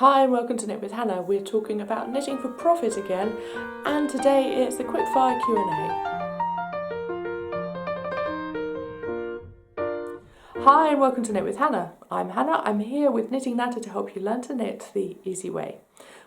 Hi and welcome to Knit with Hannah. We're talking about knitting for profit again, and today it's a quick fire Q&A. Hi and welcome to Knit with Hannah. I'm Hannah. I'm here with Knitting Natter to help you learn to knit the easy way.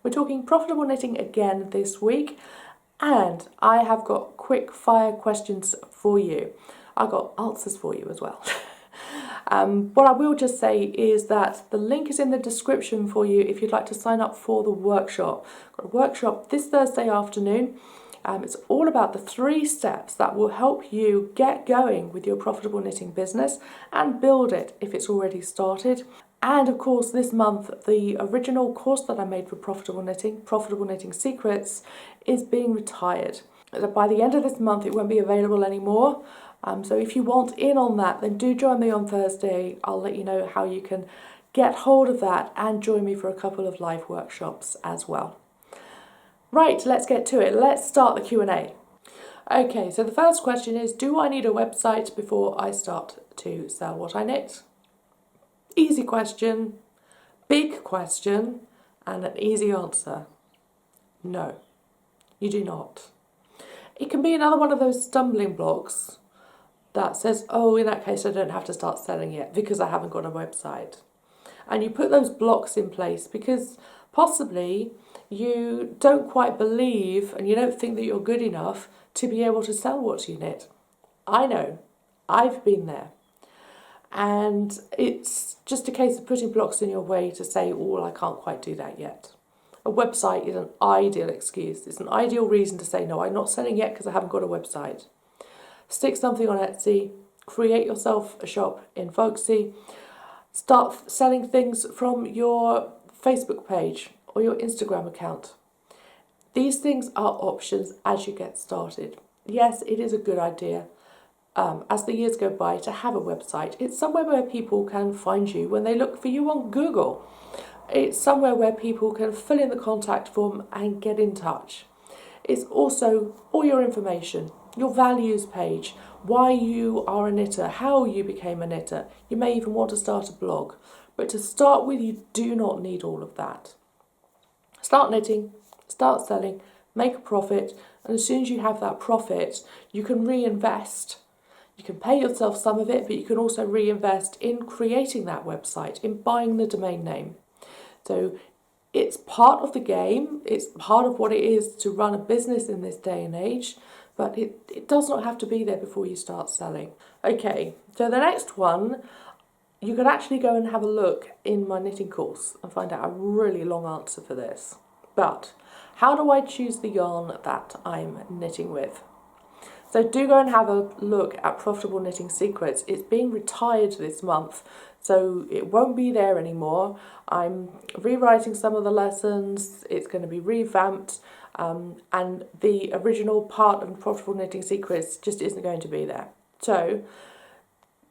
We're talking profitable knitting again this week, and I have got quick fire questions for you. I've got answers for you as well. What I will just say is that the link is in the description for you if you'd like to sign up for the workshop. I've got a workshop this Thursday afternoon. It's all about the 3 steps that will help you get going with your profitable knitting business and build it if it's already started. And of course this month the original course that I made for Profitable Knitting Secrets, is being retired. By the end of this month it won't be available anymore. So if you want in on that, then do join me on Thursday. I'll let you know how you can get hold of that and join me for a couple of live workshops as well. Right, let's get to it. Let's start the Q&A. Okay, so the first question is, do I need a website before I start to sell what I knit? Easy question, big question, and an easy answer. No, you do not. It can be another one of those stumbling blocks that says, oh, in that case I don't have to start selling yet because I haven't got a website. And you put those blocks in place because possibly you don't quite believe and you don't think that you're good enough to be able to sell what you knit. I know, I've been there. And it's just a case of putting blocks in your way to say, oh, I can't quite do that yet. A website is an ideal excuse. It's an ideal reason to say, no, I'm not selling yet because I haven't got a website. Stick something on Etsy, create yourself a shop in Folksy, start selling things from your Facebook page or your Instagram account. These things are options as you get started. Yes, it is a good idea, as the years go by, to have a website. It's somewhere where people can find you when they look for you on Google. It's somewhere where people can fill in the contact form and get in touch. It's also all your information, your values page, why you are a knitter, how you became a knitter. You may even want to start a blog. But to start with, you do not need all of that. Start knitting, start selling, make a profit, and as soon as you have that profit, you can reinvest. You can pay yourself some of it, but you can also reinvest in creating that website, in buying the domain name. So it's part of the game, it's part of what it is to run a business in this day and age, but it does not have to be there before you start selling. Okay, so the next one, you could actually go and have a look in my knitting course and find out a really long answer for this. But how do I choose the yarn that I'm knitting with? So do go and have a look at Profitable Knitting Secrets. It's being retired this month, so it won't be there anymore. I'm rewriting some of the lessons, it's going to be revamped, and the original part of Profitable Knitting Secrets just isn't going to be there. So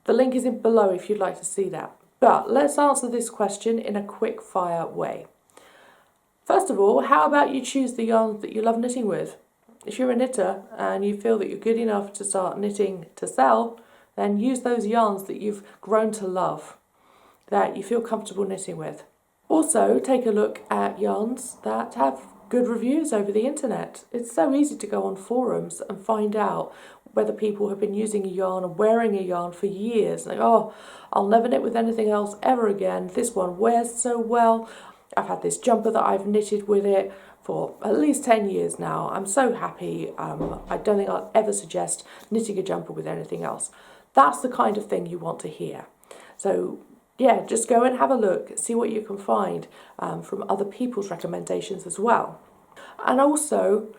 the link is in below if you'd like to see that. But let's answer this question in a quick fire way. First of all, how about you choose the yarns that you love knitting with? If you're a knitter and you feel that you're good enough to start knitting to sell, then use those yarns that you've grown to love, that you feel comfortable knitting with. Also, take a look at yarns that have good reviews over the internet. It's so easy to go on forums and find out whether people have been using a yarn and wearing a yarn for years. Like, oh, I'll never knit with anything else ever again. This one wears so well. I've had this jumper that I've knitted with it for at least 10 years now. I'm so happy. I don't think I'll ever suggest knitting a jumper with anything else. That's the kind of thing you want to hear. So yeah, just go and have a look, see what you can find from other people's recommendations as well. And also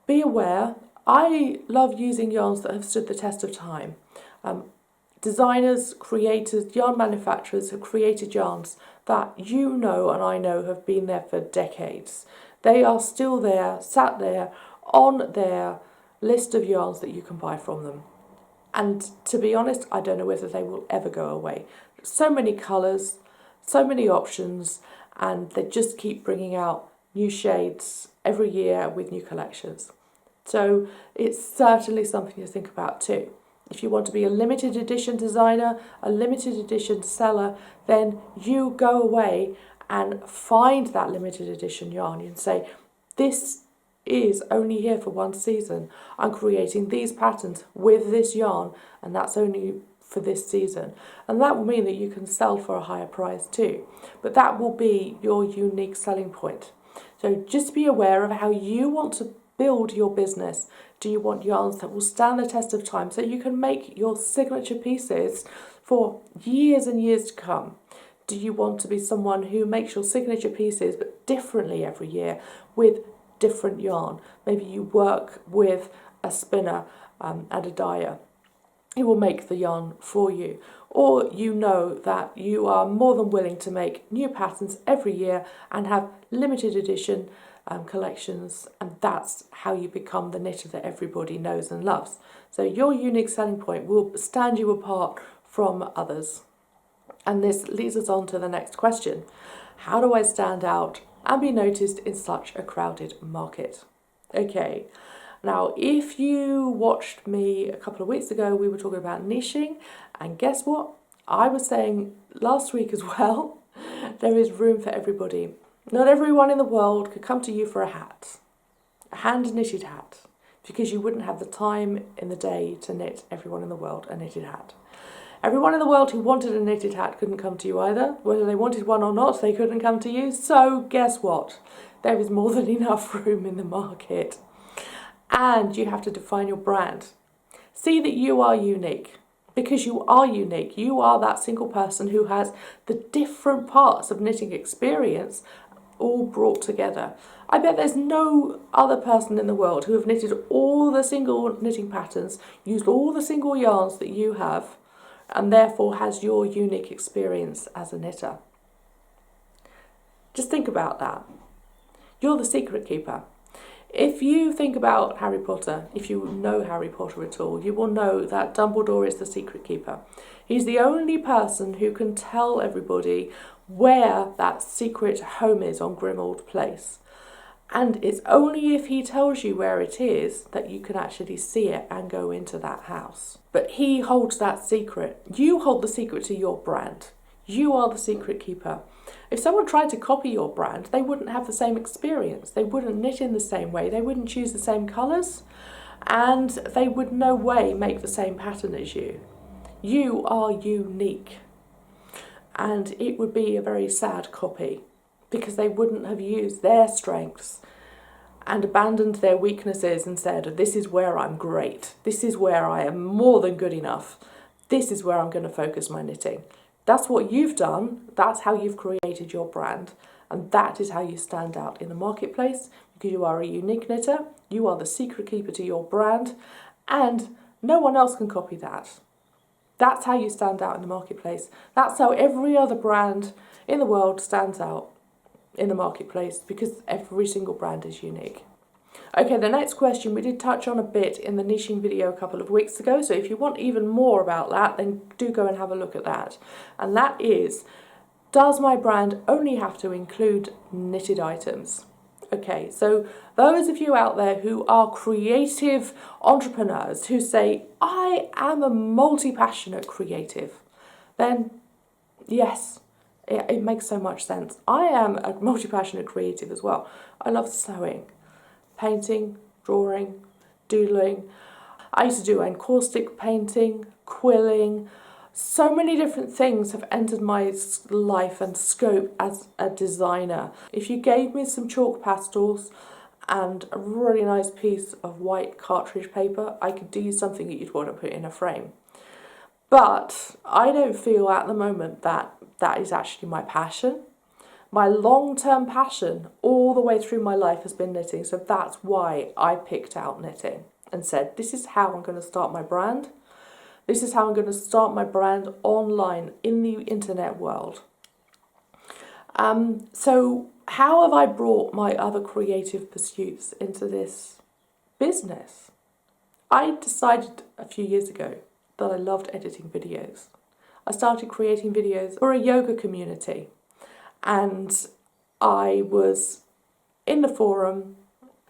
be aware, I love using yarns that have stood the test of time. Designers, creators, yarn manufacturers have created yarns that you know and I know have been there for decades. They are still there, sat there on their list of yarns that you can buy from them. And to be honest, I don't know whether they will ever go away. So many colours, so many options, and they just keep bringing out new shades every year with new collections. So it's certainly something to think about too. If you want to be a limited edition designer, a limited edition seller, then you go away and find that limited edition yarn. You can say, this is only here for one season. I'm creating these patterns with this yarn, and that's only for this season. And that will mean that you can sell for a higher price too. But that will be your unique selling point. So just be aware of how you want to build your business. Do you want yarns that will stand the test of time so you can make your signature pieces for years and years to come? Do you want to be someone who makes your signature pieces but differently every year with different yarn? Maybe you work with a spinner and a dyer who will make the yarn for you. Or you know that you are more than willing to make new patterns every year and have limited edition collections, and that's how you become the knitter that everybody knows and loves. So your unique selling point will stand you apart from others. And this leads us on to the next question. How do I stand out and be noticed in such a crowded market? Okay, now if you watched me a couple of weeks ago, we were talking about niching, and guess what? I was saying last week as well, there is room for everybody. Not everyone in the world could come to you for a hat, a hand-knitted hat, because you wouldn't have the time in the day to knit everyone in the world a knitted hat. Everyone in the world who wanted a knitted hat couldn't come to you either. Whether they wanted one or not, they couldn't come to you. So guess what? There is more than enough room in the market. And you have to define your brand. See that you are unique. Because you are unique. You are that single person who has the different parts of knitting experience all brought together. I bet there's no other person in the world who have knitted all the single knitting patterns, used all the single yarns that you have, and therefore has your unique experience as a knitter. Just think about that. You're the secret keeper. If you think about Harry Potter, if you know Harry Potter at all, you will know that Dumbledore is the secret keeper. He's the only person who can tell everybody where that secret home is on Grimmauld Place. And it's only if he tells you where it is that you can actually see it and go into that house. But he holds that secret. You hold the secret to your brand. You are the secret keeper. If someone tried to copy your brand, they wouldn't have the same experience. They wouldn't knit in the same way. They wouldn't choose the same colours. And they would no way make the same pattern as you. You are unique. And it would be a very sad copy, because they wouldn't have used their strengths and abandoned their weaknesses and said, this is where I'm great. This is where I am more than good enough. This is where I'm going to focus my knitting. That's what you've done. That's how you've created your brand. And that is how you stand out in the marketplace, because you are a unique knitter. You are the secret keeper to your brand, and no one else can copy that. That's how you stand out in the marketplace. That's how every other brand in the world stands out in the marketplace, because every single brand is unique. Okay, the next question we did touch on a bit in the niching video a couple of weeks ago, so if you want even more about that, then do go and have a look at that. And that is, does my brand only have to include knitted items? Okay, so those of you out there who are creative entrepreneurs who say, I am a multi-passionate creative, then yes, it makes so much sense. I am a multi-passionate creative as well. I love sewing, painting, drawing, doodling. I used to do encaustic painting, quilling. So many different things have entered my life and scope as a designer. If you gave me some chalk pastels and a really nice piece of white cartridge paper, I could do something that you'd want to put in a frame. But I don't feel at the moment that that is actually my passion. My long-term passion all the way through my life has been knitting, so that's why I picked out knitting and said, this is how I'm going to start my brand. This is how I'm going to start my brand online in the internet world. So how have I brought my other creative pursuits into this business? I decided a few years ago that I loved editing videos. I started creating videos for a yoga community, and I was in the forum.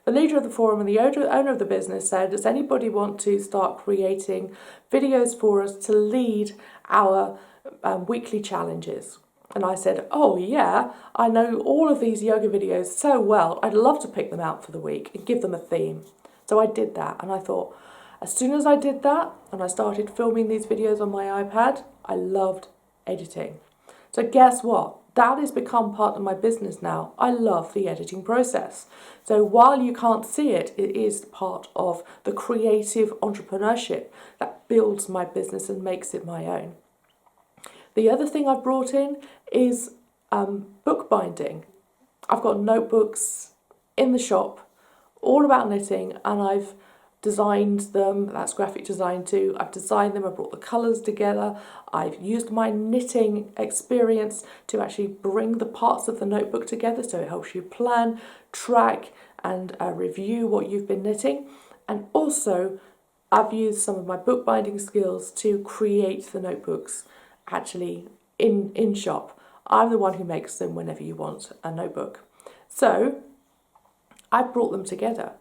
The leader of the forum and the owner of the business said, does anybody want to start creating videos for us to lead our weekly challenges? And I said, oh yeah, I know all of these yoga videos so well, I'd love to pick them out for the week and give them a theme. So I did that, and I thought, as soon as I did that and I started filming these videos on my iPad, I loved editing. So guess what? That has become part of my business now. I love the editing process. So while you can't see it, it is part of the creative entrepreneurship that builds my business and makes it my own. The other thing I've brought in is bookbinding. I've got notebooks in the shop all about knitting, and I've designed them. That's graphic design too. I've designed them, I've brought the colours together. I've used my knitting experience to actually bring the parts of the notebook together, so it helps you plan, track and review what you've been knitting. And also I've used some of my bookbinding skills to create the notebooks actually in shop. I'm the one who makes them whenever you want a notebook. So I've brought them together.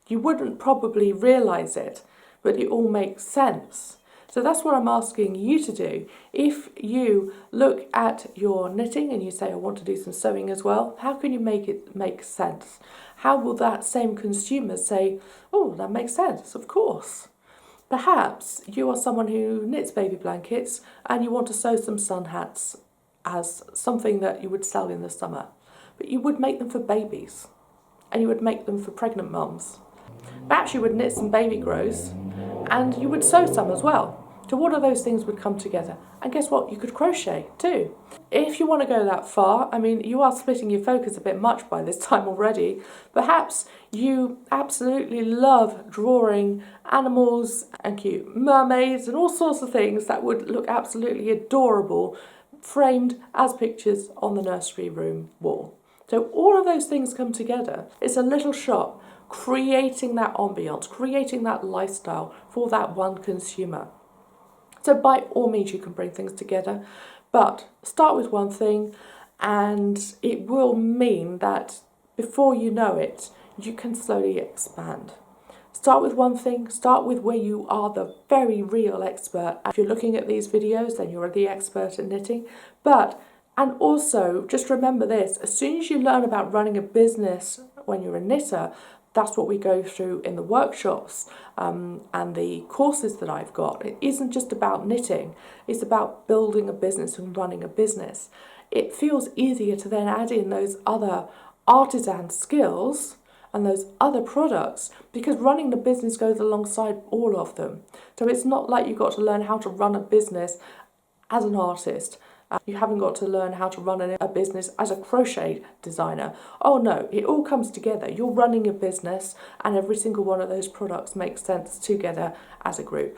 You wouldn't probably realise it, but it all makes sense. So that's what I'm asking you to do. If you look at your knitting and you say, I want to do some sewing as well, how can you make it make sense? How will that same consumer say, oh, that makes sense, of course. Perhaps you are someone who knits baby blankets and you want to sew some sun hats as something that you would sell in the summer, but you would make them for babies and you would make them for pregnant mums. Perhaps you would knit some baby grows and you would sew some as well. So all of those things would come together. And guess what? You could crochet too. If you want to go that far, I mean, you are splitting your focus a bit much by this time already. Perhaps you absolutely love drawing animals and cute mermaids and all sorts of things that would look absolutely adorable framed as pictures on the nursery room wall. So all of those things come together. It's a little shop creating that ambiance, creating that lifestyle for that one consumer. So by all means you can bring things together, but start with one thing and it will mean that before you know it, you can slowly expand. Start with one thing, start with where you are the very real expert. If you're looking at these videos, then you're the expert at knitting. And also, just remember this, as soon as you learn about running a business when you're a knitter, that's what we go through in the workshops and the courses that I've got. It isn't just about knitting, it's about building a business and running a business. It feels easier to then add in those other artisan skills and those other products because running the business goes alongside all of them. So it's not like you've got to learn how to run a business as an artist. You haven't got to learn how to run a business as a crochet designer. Oh no, it all comes together. You're running a business and every single one of those products makes sense together as a group.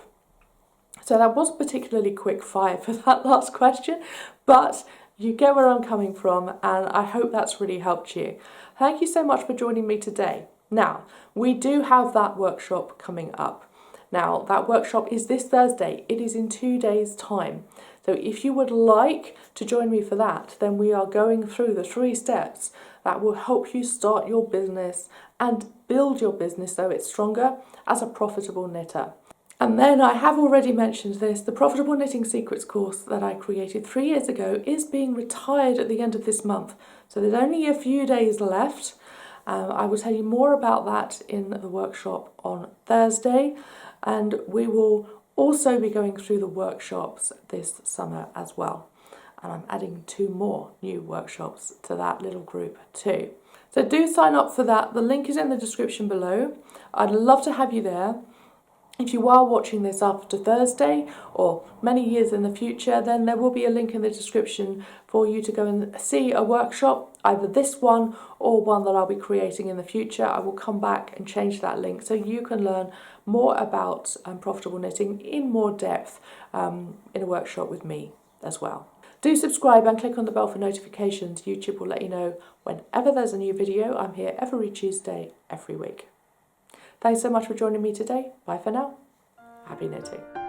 So that was particularly quick fire for that last question, but you get where I'm coming from and I hope that's really helped you. Thank you so much for joining me today. Now, we do have that workshop coming up. Now, that workshop is this Thursday. It is in 2 days' time. So if you would like to join me for that, then we are going through the 3 steps that will help you start your business and build your business so it's stronger as a profitable knitter. And then I have already mentioned this, the Profitable Knitting Secrets course that I created 3 years ago is being retired at the end of this month. So there's only a few days left. I will tell you more about that in the workshop on Thursday, and we will also be going through the workshops this summer as well. And I'm adding 2 more new workshops to that little group too. So do sign up for that. The link is in the description below. I'd love to have you there. If you are watching this after Thursday or many years in the future, then there will be a link in the description for you to go and see a workshop, either this one or one that I'll be creating in the future. I will come back and change that link so you can learn more about profitable knitting in more depth in a workshop with me as well. Do subscribe and click on the bell for notifications. YouTube will let you know whenever there's a new video. I'm here every Tuesday, every week. Thanks so much for joining me today. Bye for now. Happy knitting.